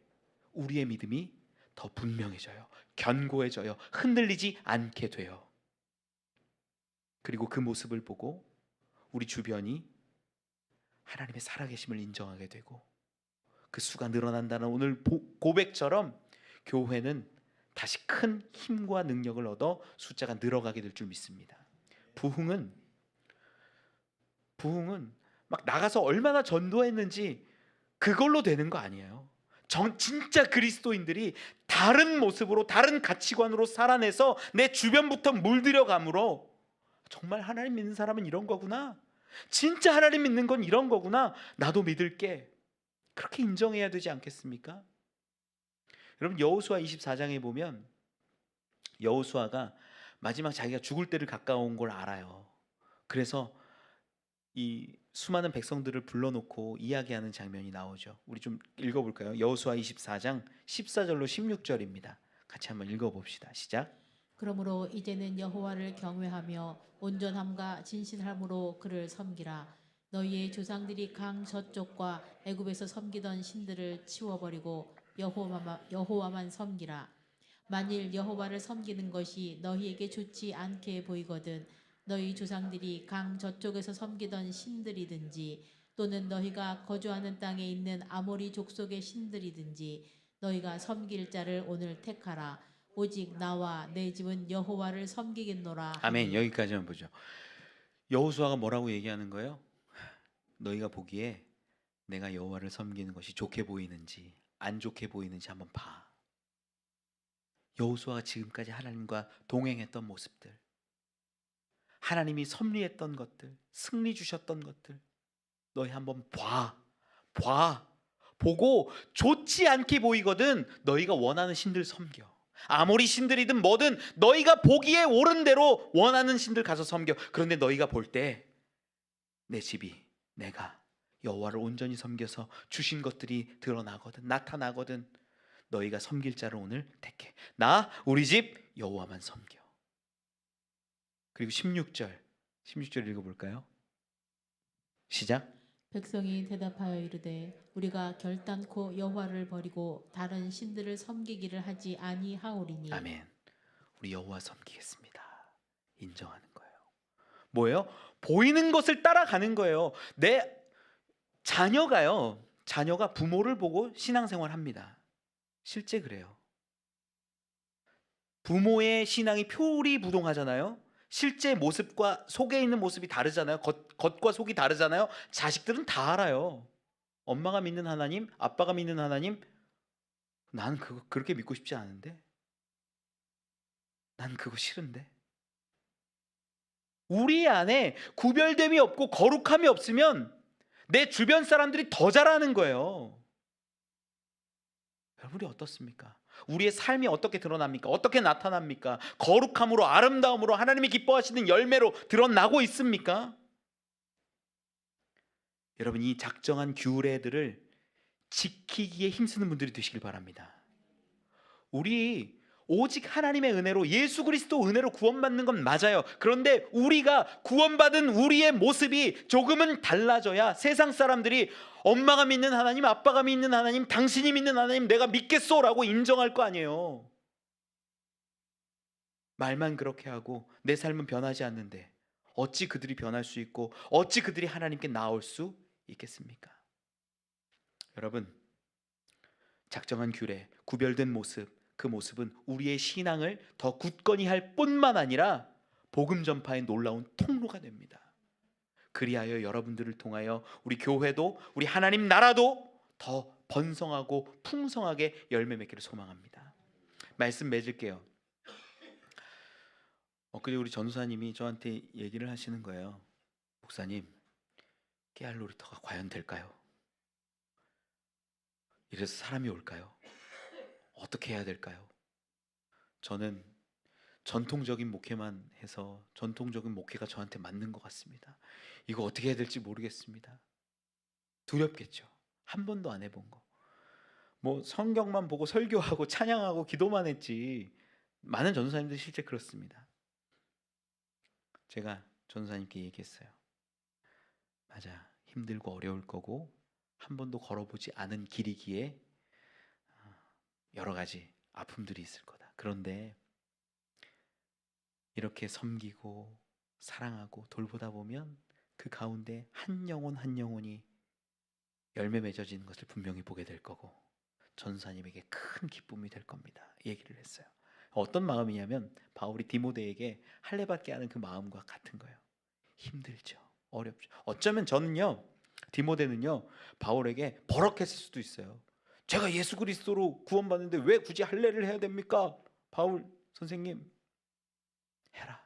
우리의 믿음이 더 분명해져요. 견고해져요. 흔들리지 않게 돼요. 그리고 그 모습을 보고 우리 주변이 하나님의 살아계심을 인정하게 되고 그 수가 늘어난다는 오늘 고백처럼 교회는 다시 큰 힘과 능력을 얻어 숫자가 늘어가게 될 줄 믿습니다. 부흥은 막 나가서 얼마나 전도했는지 그걸로 되는 거 아니에요. 진짜 그리스도인들이 다른 모습으로, 다른 가치관으로 살아내서 내 주변부터 물들여감으로 정말 하나님 믿는 사람은 이런 거구나, 진짜 하나님 믿는 건 이런 거구나, 나도 믿을게, 그렇게 인정해야 되지 않겠습니까? 여러분, 여호수아 24장에 보면 여호수아가 마지막 자기가 죽을 때를 가까운 걸 알아요. 그래서 이 수많은 백성들을 불러놓고 이야기하는 장면이 나오죠. 우리 좀 읽어볼까요? 여호수아 24장 14절로 16절입니다. 같이 한번 읽어봅시다. 시작. 그러므로 이제는 여호와를 경외하며 온전함과 진실함으로 그를 섬기라. 너희의 조상들이 강 저쪽과 애굽에서 섬기던 신들을 치워버리고 여호와만 섬기라. 만일 여호와를 섬기는 것이 너희에게 좋지 않게 보이거든 너희 조상들이 강 저쪽에서 섬기던 신들이든지 또는 너희가 거주하는 땅에 있는 아모리 족속의 신들이든지 너희가 섬길 자를 오늘 택하라. 오직 나와 내 집은 여호와를 섬기겠노라. 아멘. 여기까지만 보죠. 여호수아가 뭐라고 얘기하는 거예요? 너희가 보기에 내가 여호와를 섬기는 것이 좋게 보이는지 안 좋게 보이는지 한번 봐. 여호수아가 지금까지 하나님과 동행했던 모습들, 하나님이 섭리했던 것들, 승리 주셨던 것들, 너희 한번 보고 좋지 않게 보이거든 너희가 원하는 신들 섬겨. 아모리 신들이든 뭐든 너희가 보기에 옳은 대로 원하는 신들 가서 섬겨. 그런데 너희가 볼 때 내 집이 내가 여호와를 온전히 섬겨서 주신 것들이 드러나거든, 나타나거든, 너희가 섬길 자를 오늘 택해. 나 우리 집 여호와만 섬겨. 그리고 16절 읽어볼까요? 시작. 백성이 대답하여 이르되 우리가 결단코 여호와를 버리고 다른 신들을 섬기기를 하지 아니하오리니. 아멘. 우리 여호와 섬기겠습니다. 인정하는 거예요. 뭐예요? 보이는 것을 따라가는 거예요. 내 자녀가 부모를 보고 신앙생활합니다. 실제 그래요. 부모의 신앙이 표리부동하잖아요. 실제 모습과 속에 있는 모습이 다르잖아요. 겉과 속이 다르잖아요. 자식들은 다 알아요. 엄마가 믿는 하나님, 아빠가 믿는 하나님, 난 그거 그렇게 믿고 싶지 않은데, 난 그거 싫은데. 우리 안에 구별됨이 없고 거룩함이 없으면 내 주변 사람들이 더 잘하는 거예요. 여러분이 어떻습니까? 우리의 삶이 어떻게 드러납니까? 어떻게 나타납니까? 거룩함으로, 아름다움으로, 하나님이 기뻐하시는 열매로 드러나고 있습니까? 여러분, 이 작정한 규례들을 지키기에 힘쓰는 분들이 되시길 바랍니다. 우리 오직 하나님의 은혜로, 예수 그리스도 은혜로 구원받는 건 맞아요. 그런데 우리가 구원받은 우리의 모습이 조금은 달라져야 세상 사람들이 엄마가 믿는 하나님, 아빠가 믿는 하나님, 당신이 믿는 하나님 내가 믿겠소라고 인정할 거 아니에요. 말만 그렇게 하고 내 삶은 변하지 않는데 어찌 그들이 변할 수 있고 어찌 그들이 하나님께 나올 수 있겠습니까? 여러분, 작정한 규례, 구별된 모습, 그 모습은 우리의 신앙을 더 굳건히 할 뿐만 아니라 복음 전파의 놀라운 통로가 됩니다. 그리하여 여러분들을 통하여 우리 교회도, 우리 하나님 나라도 더 번성하고 풍성하게 열매 맺기를 소망합니다. 말씀 맺을게요. 엊그제 우리 전도사님이 저한테 얘기를 하시는 거예요. 목사님, 깨알 놀이터가 과연 될까요? 이래서 사람이 올까요? 어떻게 해야 될까요? 저는 전통적인 목회만 해서 전통적인 목회가 저한테 맞는 것 같습니다. 이거 어떻게 해야 될지 모르겠습니다. 두렵겠죠. 한 번도 안 해본 거. 뭐 성경만 보고 설교하고 찬양하고 기도만 했지. 많은 전도사님들이 실제 그렇습니다. 제가 전도사님께 얘기했어요. 맞아, 힘들고 어려울 거고 한 번도 걸어보지 않은 길이기에 여러 가지 아픔들이 있을 거다. 그런데 이렇게 섬기고 사랑하고 돌보다 보면 그 가운데 한 영혼 한 영혼이 열매 맺어지는 것을 분명히 보게 될 거고 전사님에게 큰 기쁨이 될 겁니다. 얘기를 했어요. 어떤 마음이냐면 바울이 디모데에게 할례받게 하는 그 마음과 같은 거예요. 힘들죠. 어렵죠. 어쩌면 저는요, 디모데는요, 바울에게 버럭했을 수도 있어요. 제가 예수 그리스도로 구원받는데 왜 굳이 할례를 해야 됩니까? 바울 선생님, 해라.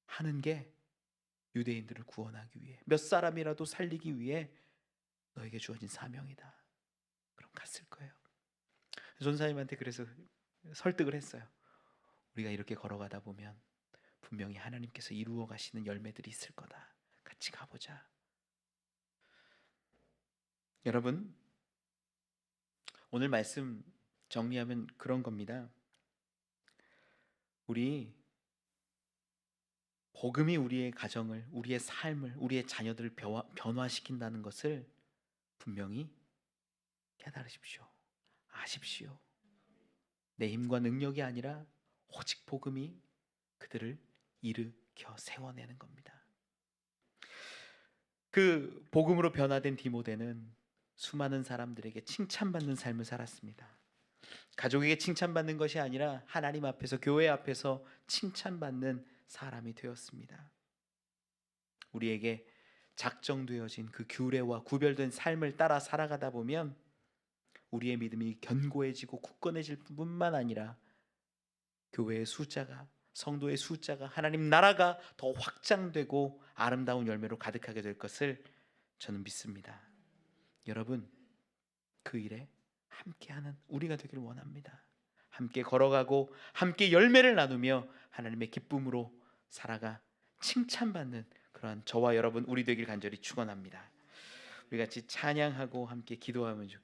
하는 게 유대인들을 구원하기 위해, 몇 사람이라도 살리기 위해 너에게 주어진 사명이다. 그럼 갔을 거예요. 전사님한테 그래서 설득을 했어요. 우리가 이렇게 걸어가다 보면 분명히 하나님께서 이루어 가시는 열매들이 있을 거다. 같이 가보자. 여러분, 오늘 말씀 정리하면 그런 겁니다. 우리 복음이 우리의 가정을, 우리의 삶을, 우리의 자녀들을 변화시킨다는 것을 분명히 깨달으십시오. 아십시오. 내 힘과 능력이 아니라 오직 복음이 그들을 일으켜 세워내는 겁니다. 그 복음으로 변화된 디모데는 수많은 사람들에게 칭찬받는 삶을 살았습니다. 가족에게 칭찬받는 것이 아니라 하나님 앞에서, 교회 앞에서 칭찬받는 사람이 되었습니다. 우리에게 작정되어진 그 규례와 구별된 삶을 따라 살아가다 보면 우리의 믿음이 견고해지고 굳건해질 뿐만 아니라 교회의 숫자가, 성도의 숫자가, 하나님 나라가 더 확장되고 아름다운 열매로 가득하게 될 것을 저는 믿습니다. 여러분, 그 일에 함께하는 우리가 되기를 원합니다. 함께 걸어가고 함께 열매를 나누며 하나님의 기쁨으로 살아가 칭찬받는 그러한 저와 여러분 우리 되길 간절히 축원합니다. 우리 같이 찬양하고 함께 기도하면 좋겠습니다.